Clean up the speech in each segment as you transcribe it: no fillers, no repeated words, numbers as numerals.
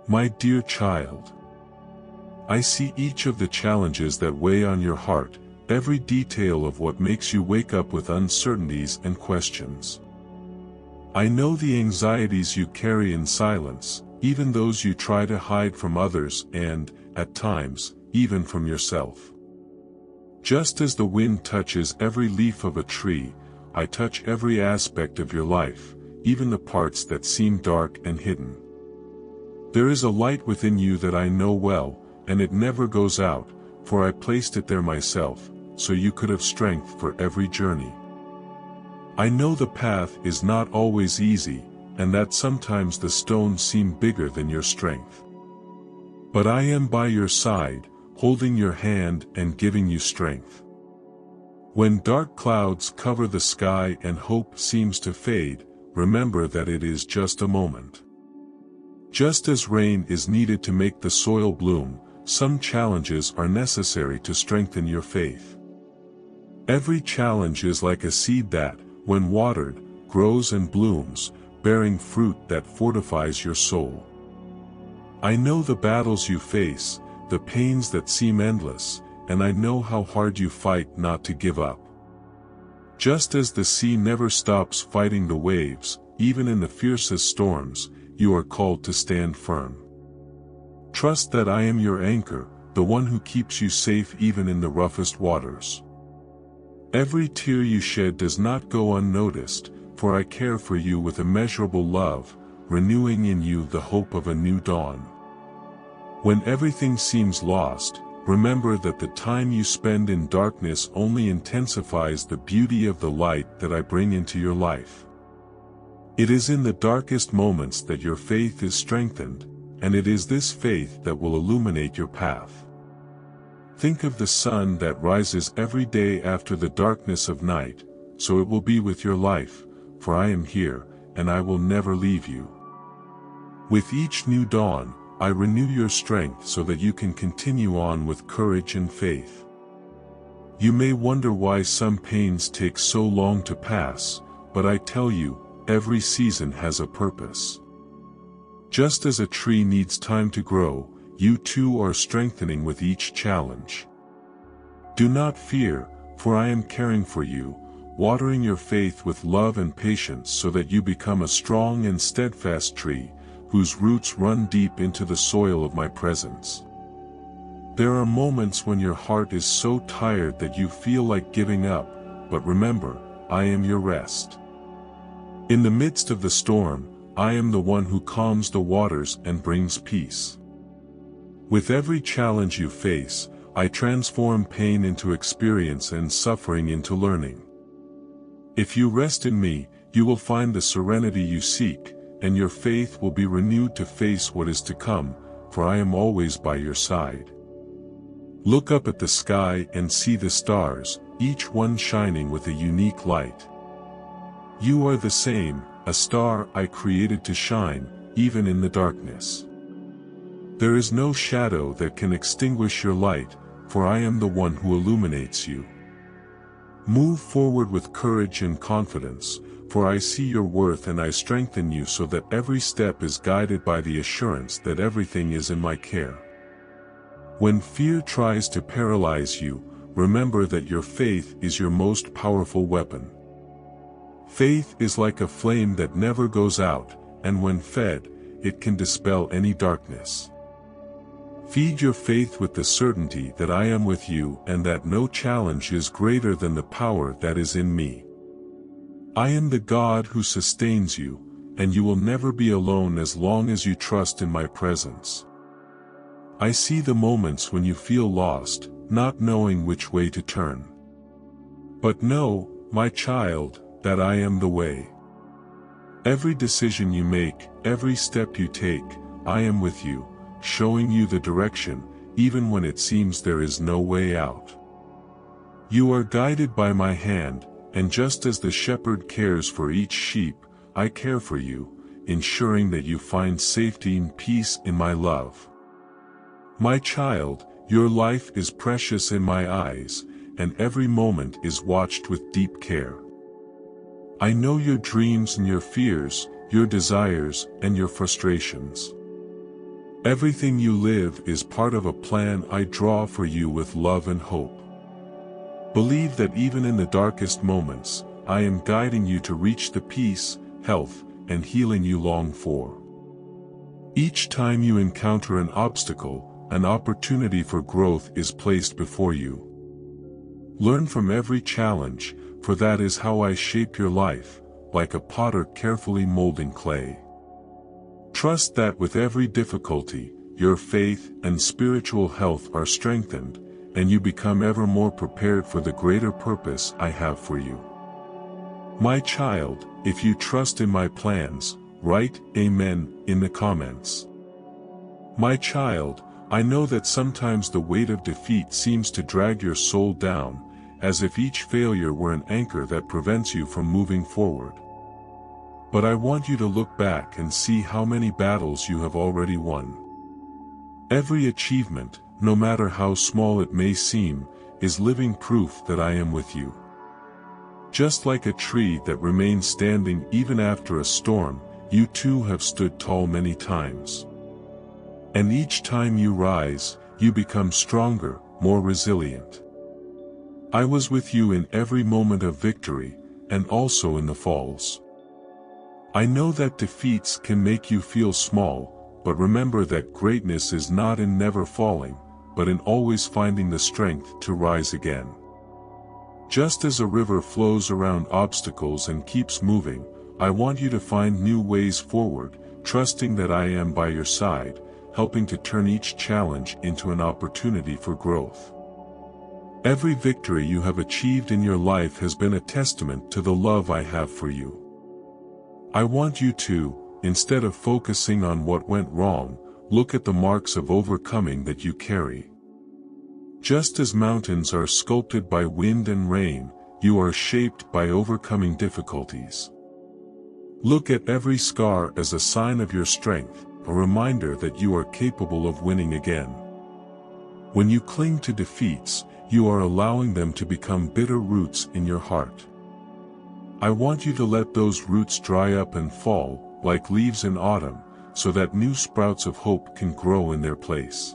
My dear child, I see each of the challenges that weigh on your heart, every detail of what makes you wake up with uncertainties and questions. I know the anxieties you carry in silence, even those you try to hide from others and, at times, even from yourself. Just as the wind touches every leaf of a tree, I touch every aspect of your life, even the parts that seem dark and hidden. There is a light within you that I know well, and it never goes out, for I placed it there myself, so you could have strength for every journey. I know the path is not always easy, and that sometimes the stones seem bigger than your strength. But I am by your side, holding your hand and giving you strength. When dark clouds cover the sky and hope seems to fade, remember that it is just a moment. Just as rain is needed to make the soil bloom, some challenges are necessary to strengthen your faith. Every challenge is like a seed that, when watered, grows and blooms, bearing fruit that fortifies your soul. I know the battles you face, the pains that seem endless, and I know how hard you fight not to give up. Just as the sea never stops fighting the waves, even in the fiercest storms, you are called to stand firm. Trust that I am your anchor, the one who keeps you safe even in the roughest waters. Every tear you shed does not go unnoticed, for I care for you with immeasurable love, renewing in you the hope of a new dawn. When everything seems lost, remember that the time you spend in darkness only intensifies the beauty of the light that I bring into your life. It is in the darkest moments that your faith is strengthened, and it is this faith that will illuminate your path. Think of the sun that rises every day after the darkness of night, so it will be with your life, for I am here, and I will never leave you. With each new dawn, I renew your strength so that you can continue on with courage and faith. You may wonder why some pains take so long to pass, but I tell you, every season has a purpose. Just as a tree needs time to grow, you too are strengthening with each challenge. Do not fear, for I am caring for you, watering your faith with love and patience so that you become a strong and steadfast tree, whose roots run deep into the soil of my presence. There are moments when your heart is so tired that you feel like giving up, but remember, I am your rest. In the midst of the storm, I am the one who calms the waters and brings peace. With every challenge you face, I transform pain into experience and suffering into learning. If you rest in me, you will find the serenity you seek, and your faith will be renewed to face what is to come, for I am always by your side. Look up at the sky and see the stars, each one shining with a unique light. You are the same, a star I created to shine, even in the darkness. There is no shadow that can extinguish your light, for I am the one who illuminates you. Move forward with courage and confidence, for I see your worth and I strengthen you so that every step is guided by the assurance that everything is in my care. When fear tries to paralyze you, remember that your faith is your most powerful weapon. Faith is like a flame that never goes out, and when fed, it can dispel any darkness. Feed your faith with the certainty that I am with you and that no challenge is greater than the power that is in me. I am the God who sustains you, and you will never be alone as long as you trust in my presence. I see the moments when you feel lost, not knowing which way to turn. But know, my child, that I am the way. Every decision you make, every step you take, I am with you, showing you the direction, even when it seems there is no way out. You are guided by my hand, and just as the shepherd cares for each sheep, I care for you, ensuring that you find safety and peace in my love. My child, your life is precious in my eyes, and every moment is watched with deep care. I know your dreams and your fears, your desires and your frustrations. Everything you live is part of a plan I draw for you with love and hope. Believe that even in the darkest moments, I am guiding you to reach the peace, health, and healing you long for. Each time you encounter an obstacle, an opportunity for growth is placed before you. Learn from every challenge, for that is how I shape your life, like a potter carefully molding clay. Trust that with every difficulty, your faith and spiritual health are strengthened, and you become ever more prepared for the greater purpose I have for you. My child, if you trust in my plans, write Amen in the comments. My child, I know that sometimes the weight of defeat seems to drag your soul down, as if each failure were an anchor that prevents you from moving forward. But I want you to look back and see how many battles you have already won. Every achievement, no matter how small it may seem, is living proof that I am with you. Just like a tree that remains standing even after a storm, you too have stood tall many times. And each time you rise, you become stronger, more resilient. I was with you in every moment of victory, and also in the falls. I know that defeats can make you feel small, but remember that greatness is not in never falling, but in always finding the strength to rise again. Just as a river flows around obstacles and keeps moving, I want you to find new ways forward, trusting that I am by your side, helping to turn each challenge into an opportunity for growth. Every victory you have achieved in your life has been a testament to the love I have for you. I want you to, instead of focusing on what went wrong, look at the marks of overcoming that you carry. Just as mountains are sculpted by wind and rain, you are shaped by overcoming difficulties. Look at every scar as a sign of your strength, a reminder that you are capable of winning again. When you cling to defeats, you are allowing them to become bitter roots in your heart. I want you to let those roots dry up and fall, like leaves in autumn, so that new sprouts of hope can grow in their place.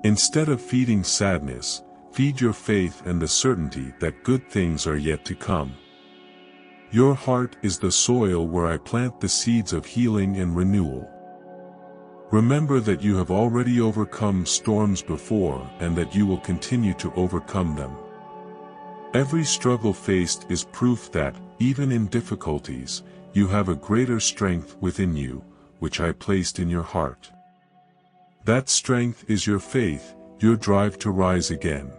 Instead of feeding sadness, feed your faith and the certainty that good things are yet to come. Your heart is the soil where I plant the seeds of healing and renewal. Remember that you have already overcome storms before and that you will continue to overcome them. Every struggle faced is proof that, even in difficulties, you have a greater strength within you, which I placed in your heart. That strength is your faith, your drive to rise again.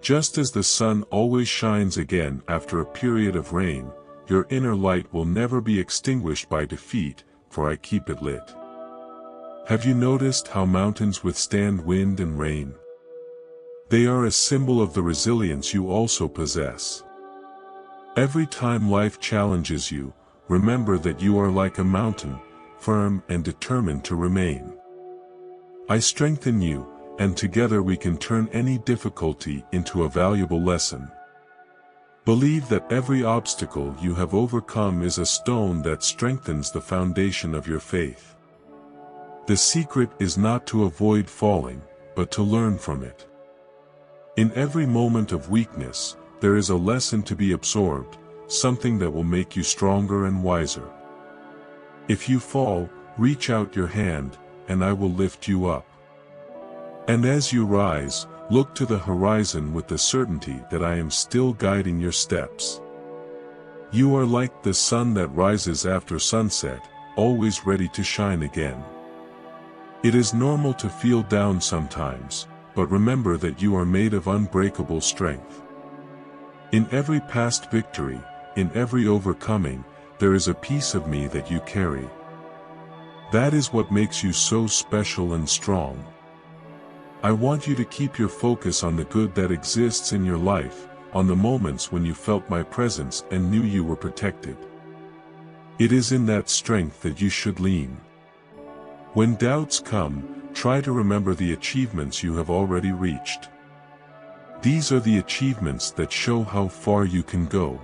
Just as the sun always shines again after a period of rain, your inner light will never be extinguished by defeat, for I keep it lit. Have you noticed how mountains withstand wind and rain? They are a symbol of the resilience you also possess. Every time life challenges you, remember that you are like a mountain, firm and determined to remain. I strengthen you, and together we can turn any difficulty into a valuable lesson. Believe that every obstacle you have overcome is a stone that strengthens the foundation of your faith. The secret is not to avoid falling, but to learn from it. In every moment of weakness, there is a lesson to be absorbed, something that will make you stronger and wiser. If you fall, reach out your hand, and I will lift you up. And as you rise, look to the horizon with the certainty that I am still guiding your steps. You are like the sun that rises after sunset, always ready to shine again. It is normal to feel down sometimes, but remember that you are made of unbreakable strength. In every past victory, in every overcoming, there is a piece of me that you carry. That is what makes you so special and strong. I want you to keep your focus on the good that exists in your life, on the moments when you felt my presence and knew you were protected. It is in that strength that you should lean. When doubts come, try to remember the achievements you have already reached. These are the achievements that show how far you can go.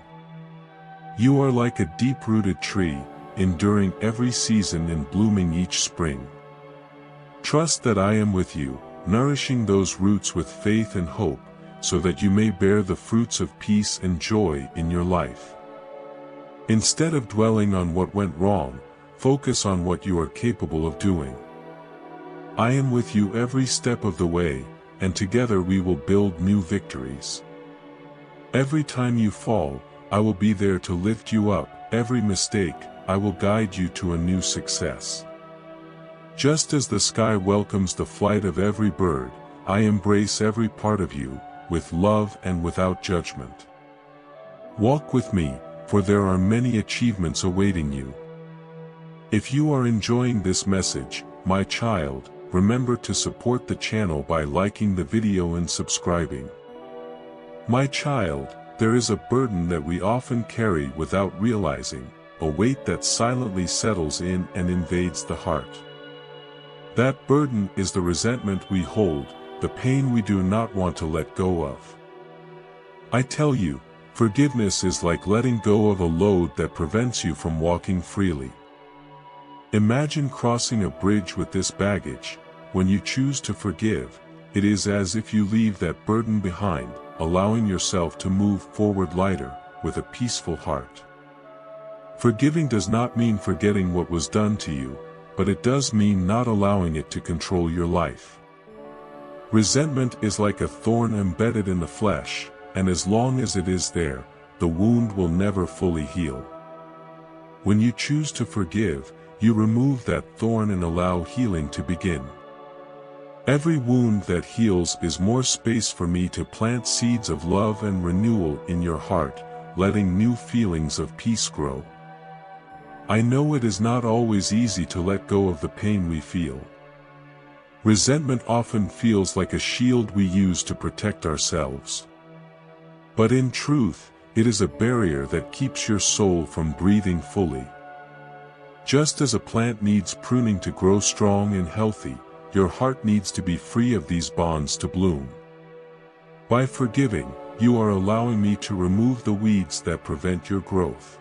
You are like a deep-rooted tree, enduring every season and blooming each spring. Trust that I am with you, nourishing those roots with faith and hope, so that you may bear the fruits of peace and joy in your life. Instead of dwelling on what went wrong, focus on what you are capable of doing. I am with you every step of the way, and together we will build new victories. Every time you fall, I will be there to lift you up. Every mistake, I will guide you to a new success. Just as the sky welcomes the flight of every bird, I embrace every part of you, with love and without judgment. Walk with me, for there are many achievements awaiting you. If you are enjoying this message, my child, remember to support the channel by liking the video and subscribing. My child, there is a burden that we often carry without realizing, a weight that silently settles in and invades the heart. That burden is the resentment we hold, the pain we do not want to let go of. I tell you, forgiveness is like letting go of a load that prevents you from walking freely. Imagine crossing a bridge with this baggage. When you choose to forgive, it is as if you leave that burden behind, allowing yourself to move forward lighter, with a peaceful heart. Forgiving does not mean forgetting what was done to you, but it does mean not allowing it to control your life. Resentment is like a thorn embedded in the flesh, and as long as it is there, the wound will never fully heal. When you choose to forgive, you remove that thorn and allow healing to begin. Every wound that heals is more space for me to plant seeds of love and renewal in your heart, letting new feelings of peace grow. I know it is not always easy to let go of the pain we feel. Resentment often feels like a shield we use to protect ourselves. But in truth, it is a barrier that keeps your soul from breathing fully. Just as a plant needs pruning to grow strong and healthy, your heart needs to be free of these bonds to bloom. By forgiving, you are allowing me to remove the weeds that prevent your growth.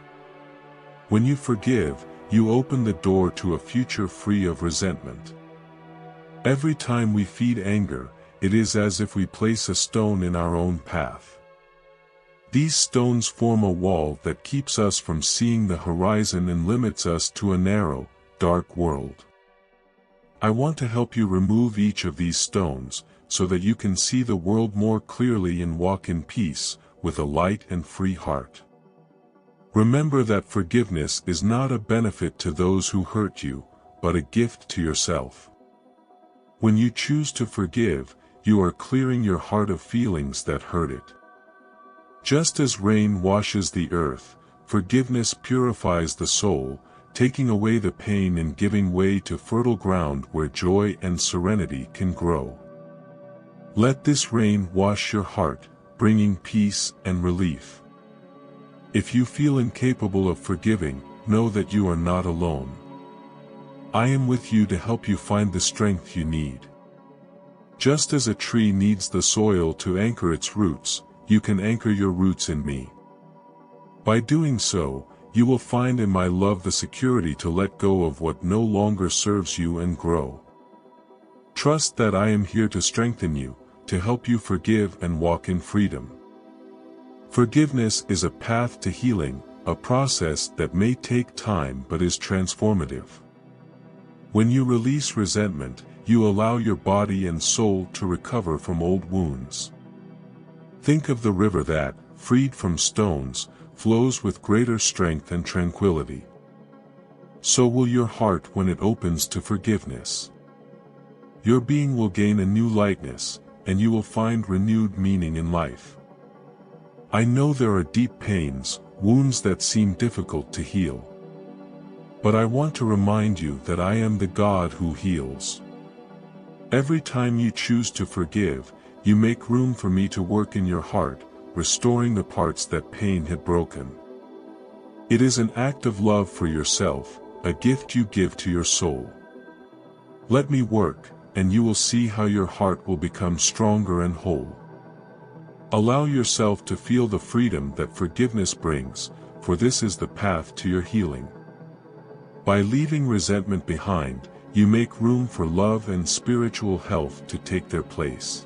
When you forgive, you open the door to a future free of resentment. Every time we feed anger, it is as if we place a stone in our own path. These stones form a wall that keeps us from seeing the horizon and limits us to a narrow, dark world. I want to help you remove each of these stones, so that you can see the world more clearly and walk in peace, with a light and free heart. Remember that forgiveness is not a benefit to those who hurt you, but a gift to yourself. When you choose to forgive, you are clearing your heart of feelings that hurt it. Just as rain washes the earth, forgiveness purifies the soul, taking away the pain and giving way to fertile ground where joy and serenity can grow. Let this rain wash your heart, bringing peace and relief. If you feel incapable of forgiving, know that you are not alone. I am with you to help you find the strength you need. Just as a tree needs the soil to anchor its roots, you can anchor your roots in me. By doing so, you will find in my love the security to let go of what no longer serves you and grow. Trust that I am here to strengthen you, to help you forgive and walk in freedom. Forgiveness is a path to healing, a process that may take time but is transformative. When you release resentment, you allow your body and soul to recover from old wounds. Think of the river that, freed from stones, flows with greater strength and tranquility. So will your heart when it opens to forgiveness. Your being will gain a new lightness, and you will find renewed meaning in life. I know there are deep pains, wounds that seem difficult to heal. But I want to remind you that I am the God who heals. Every time you choose to forgive, you make room for me to work in your heart, restoring the parts that pain had broken. It is an act of love for yourself, a gift you give to your soul. Let me work, and you will see how your heart will become stronger and whole. Allow yourself to feel the freedom that forgiveness brings, for this is the path to your healing. By leaving resentment behind, you make room for love and spiritual health to take their place.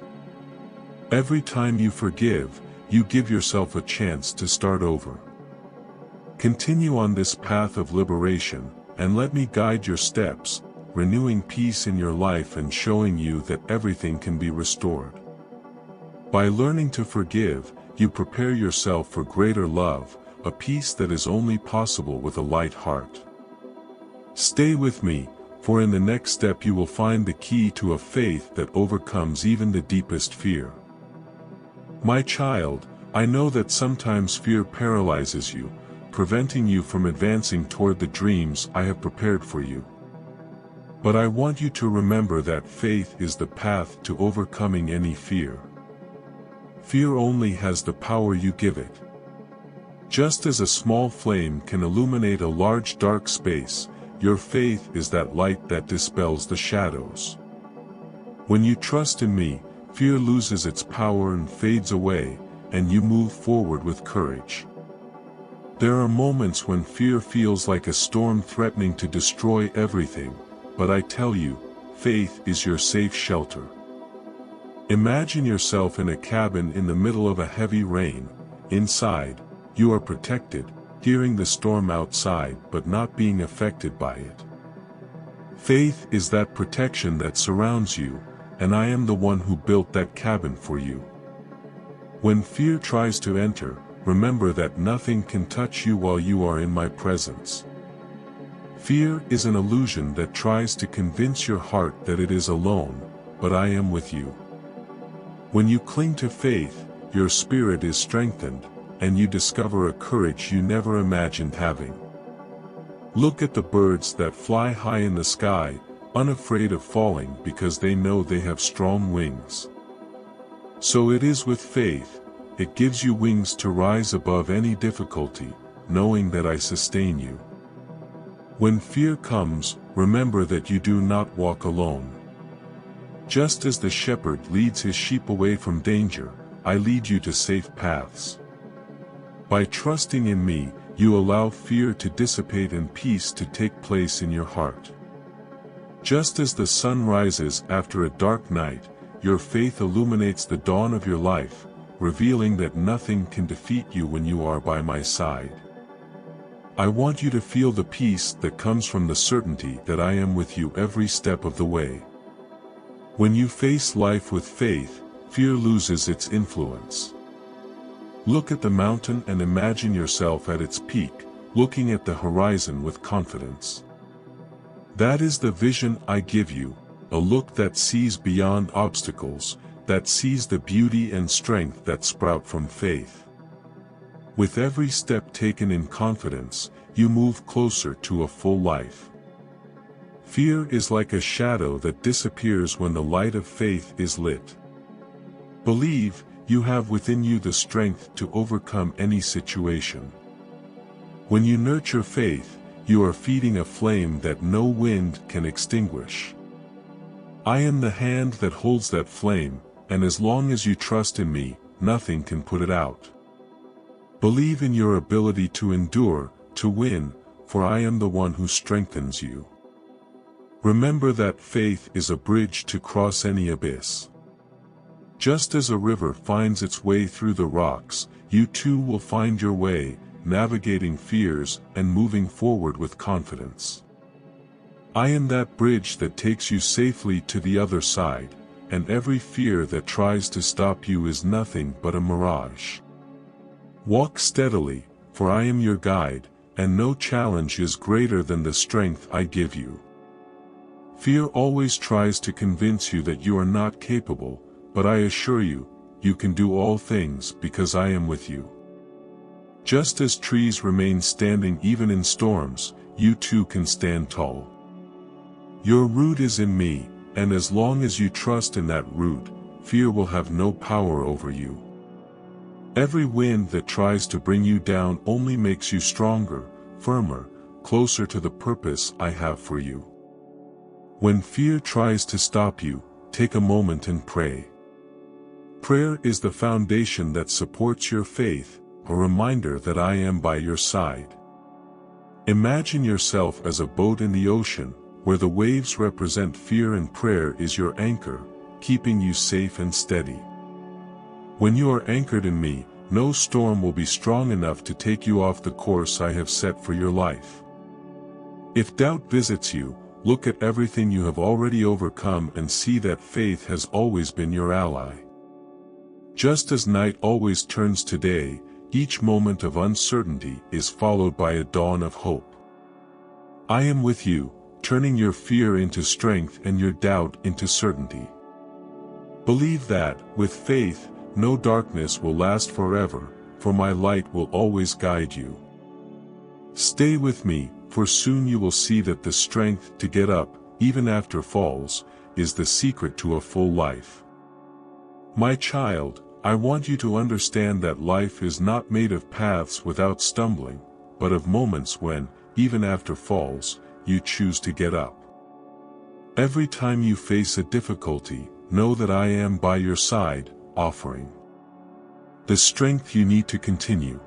Every time you forgive, you give yourself a chance to start over. Continue on this path of liberation, and let me guide your steps, renewing peace in your life and showing you that everything can be restored. By learning to forgive, you prepare yourself for greater love, a peace that is only possible with a light heart. Stay with me, for in the next step you will find the key to a faith that overcomes even the deepest fear. My child, I know that sometimes fear paralyzes you, preventing you from advancing toward the dreams I have prepared for you. But I want you to remember that faith is the path to overcoming any fear. Fear only has the power you give it. Just as a small flame can illuminate a large dark space, your faith is that light that dispels the shadows. When you trust in me, fear loses its power and fades away, and you move forward with courage. There are moments when fear feels like a storm threatening to destroy everything, but I tell you, faith is your safe shelter. Imagine yourself in a cabin in the middle of a heavy rain. Inside, you are protected, hearing the storm outside but not being affected by it. Faith is that protection that surrounds you, and I am the one who built that cabin for you. When fear tries to enter, remember that nothing can touch you while you are in my presence. Fear is an illusion that tries to convince your heart that it is alone, but I am with you. When you cling to faith, your spirit is strengthened, and you discover a courage you never imagined having. Look at the birds that fly high in the sky, unafraid of falling because they know they have strong wings. So it is with faith, it gives you wings to rise above any difficulty, knowing that I sustain you. When fear comes, remember that you do not walk alone. Just as the shepherd leads his sheep away from danger, I lead you to safe paths. By trusting in me, you allow fear to dissipate and peace to take place in your heart. Just as the sun rises after a dark night, your faith illuminates the dawn of your life, revealing that nothing can defeat you when you are by my side. I want you to feel the peace that comes from the certainty that I am with you every step of the way. When you face life with faith, fear loses its influence. Look at the mountain and imagine yourself at its peak, looking at the horizon with confidence. That is the vision I give you, a look that sees beyond obstacles, that sees the beauty and strength that sprout from faith. With every step taken in confidence, you move closer to a full life. Fear is like a shadow that disappears when the light of faith is lit. Believe, you have within you the strength to overcome any situation. When you nurture faith, you are feeding a flame that no wind can extinguish. I am the hand that holds that flame, and as long as you trust in me, nothing can put it out. Believe in your ability to endure, to win, for I am the one who strengthens you. Remember that faith is a bridge to cross any abyss. Just as a river finds its way through the rocks, you too will find your way, navigating fears and moving forward with confidence. I am that bridge that takes you safely to the other side, and every fear that tries to stop you is nothing but a mirage. Walk steadily, for I am your guide, and no challenge is greater than the strength I give you. Fear always tries to convince you that you are not capable, but I assure you, you can do all things because I am with you. Just as trees remain standing even in storms, you too can stand tall. Your root is in me, and as long as you trust in that root, fear will have no power over you. Every wind that tries to bring you down only makes you stronger, firmer, closer to the purpose I have for you. When fear tries to stop you, take a moment and pray. Prayer is the foundation that supports your faith, a reminder that I am by your side. Imagine yourself as a boat in the ocean, where the waves represent fear and prayer is your anchor, keeping you safe and steady. When you are anchored in me, no storm will be strong enough to take you off the course I have set for your life. If doubt visits you, look at everything you have already overcome and see that faith has always been your ally. Just as night always turns to day, each moment of uncertainty is followed by a dawn of hope. I am with you, turning your fear into strength and your doubt into certainty. Believe that, with faith, no darkness will last forever, for my light will always guide you. Stay with me, for soon you will see that the strength to get up, even after falls, is the secret to a full life. My child, I want you to understand that life is not made of paths without stumbling, but of moments when, even after falls, you choose to get up. Every time you face a difficulty, know that I am by your side, offering the strength you need to continue.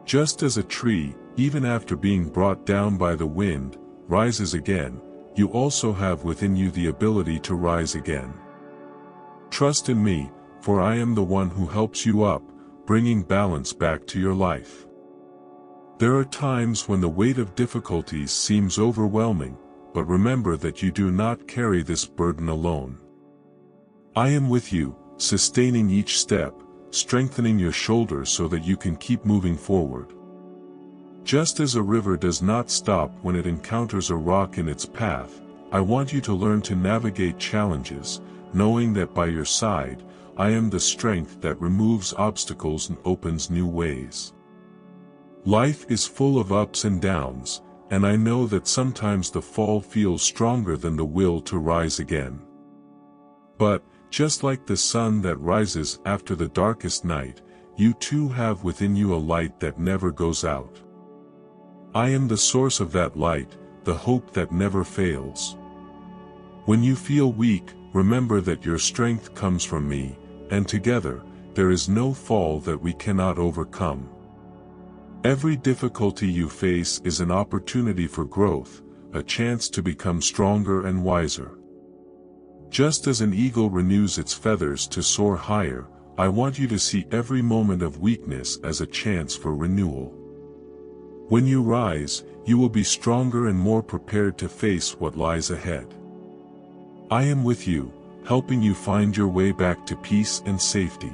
Just as a tree, even after being brought down by the wind, rises again, you also have within you the ability to rise again. Trust in me, for I am the one who helps you up, bringing balance back to your life. There are times when the weight of difficulties seems overwhelming, but remember that you do not carry this burden alone. I am with you, sustaining each step, strengthening your shoulders so that you can keep moving forward. Just as a river does not stop when it encounters a rock in its path, I want you to learn to navigate challenges, knowing that by your side, I am the strength that removes obstacles and opens new ways. Life is full of ups and downs, and I know that sometimes the fall feels stronger than the will to rise again. But, just like the sun that rises after the darkest night, you too have within you a light that never goes out. I am the source of that light, the hope that never fails. When you feel weak, remember that your strength comes from me, and together, there is no fall that we cannot overcome. Every difficulty you face is an opportunity for growth, a chance to become stronger and wiser. Just as an eagle renews its feathers to soar higher, I want you to see every moment of weakness as a chance for renewal. When you rise, you will be stronger and more prepared to face what lies ahead. I am with you, helping you find your way back to peace and safety.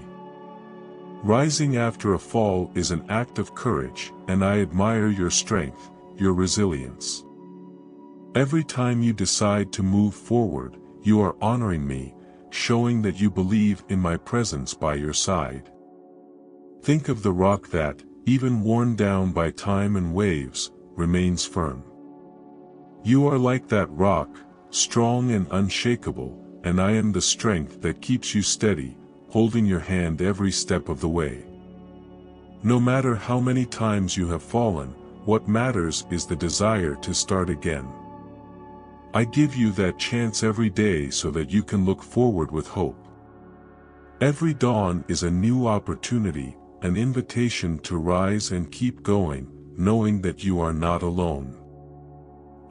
Rising after a fall is an act of courage, and I admire your strength, your resilience. Every time you decide to move forward, you are honoring me, showing that you believe in my presence by your side. Think of the rock that, even worn down by time and waves, remains firm. You are like that rock, strong and unshakable, and I am the strength that keeps you steady, holding your hand every step of the way. No matter how many times you have fallen, what matters is the desire to start again. I give you that chance every day so that you can look forward with hope. Every dawn is a new opportunity, an invitation to rise and keep going, knowing that you are not alone.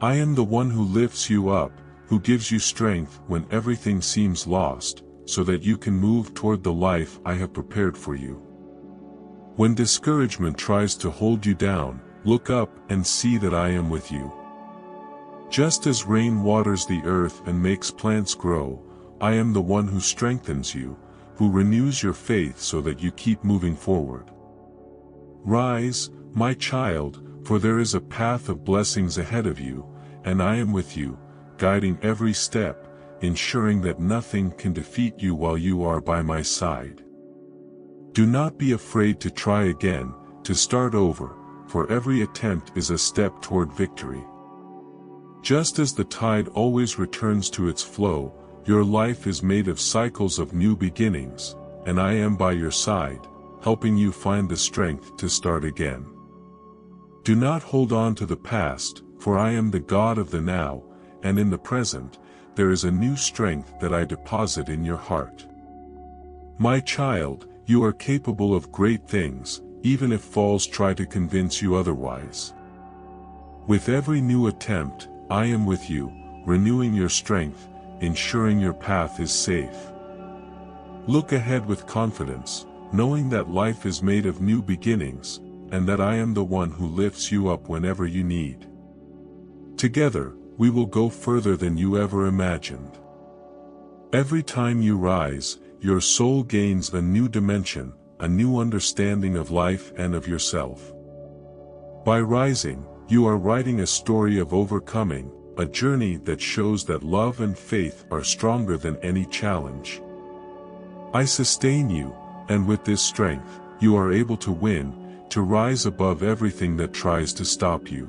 I am the one who lifts you up, who gives you strength when everything seems lost, so that you can move toward the life I have prepared for you. When discouragement tries to hold you down, look up and see that I am with you. Just as rain waters the earth and makes plants grow, I am the one who strengthens you, who renews your faith so that you keep moving forward. Rise, my child, for there is a path of blessings ahead of you, and I am with you, guiding every step, ensuring that nothing can defeat you while you are by my side. Do not be afraid to try again, to start over, for every attempt is a step toward victory. Just as the tide always returns to its flow, your life is made of cycles of new beginnings, and I am by your side, helping you find the strength to start again. Do not hold on to the past, for I am the God of the now, and in the present, there is a new strength that I deposit in your heart. My child, you are capable of great things, even if falls try to convince you otherwise. With every new attempt, I am with you, renewing your strength, ensuring your path is safe. Look ahead with confidence, knowing that life is made of new beginnings, and that I am the one who lifts you up whenever you need. Together, we will go further than you ever imagined. Every time you rise, your soul gains a new dimension, a new understanding of life and of yourself. By rising, you are writing a story of overcoming, a journey that shows that love and faith are stronger than any challenge. I sustain you, and with this strength, you are able to win, to rise above everything that tries to stop you.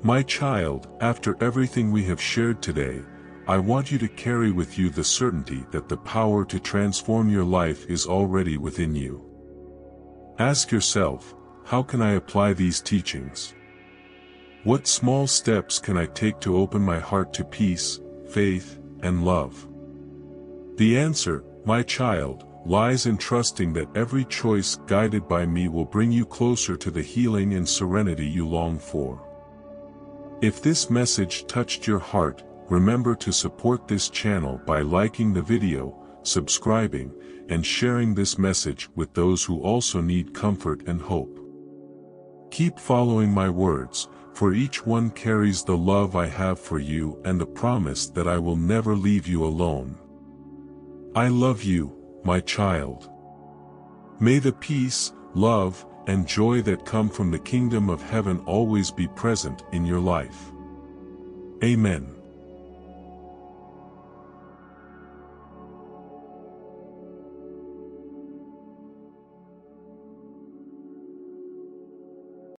My child, after everything we have shared today, I want you to carry with you the certainty that the power to transform your life is already within you. Ask yourself, how can I apply these teachings? What small steps can I take to open my heart to peace, faith, and love? The answer, my child, lies in trusting that every choice guided by me will bring you closer to the healing and serenity you long for. If this message touched your heart, remember to support this channel by liking the video, subscribing, and sharing this message with those who also need comfort and hope. Keep following my words, for each one carries the love I have for you and the promise that I will never leave you alone. I love you, my child. May the peace, love, and joy that come from the kingdom of heaven always be present in your life. Amen.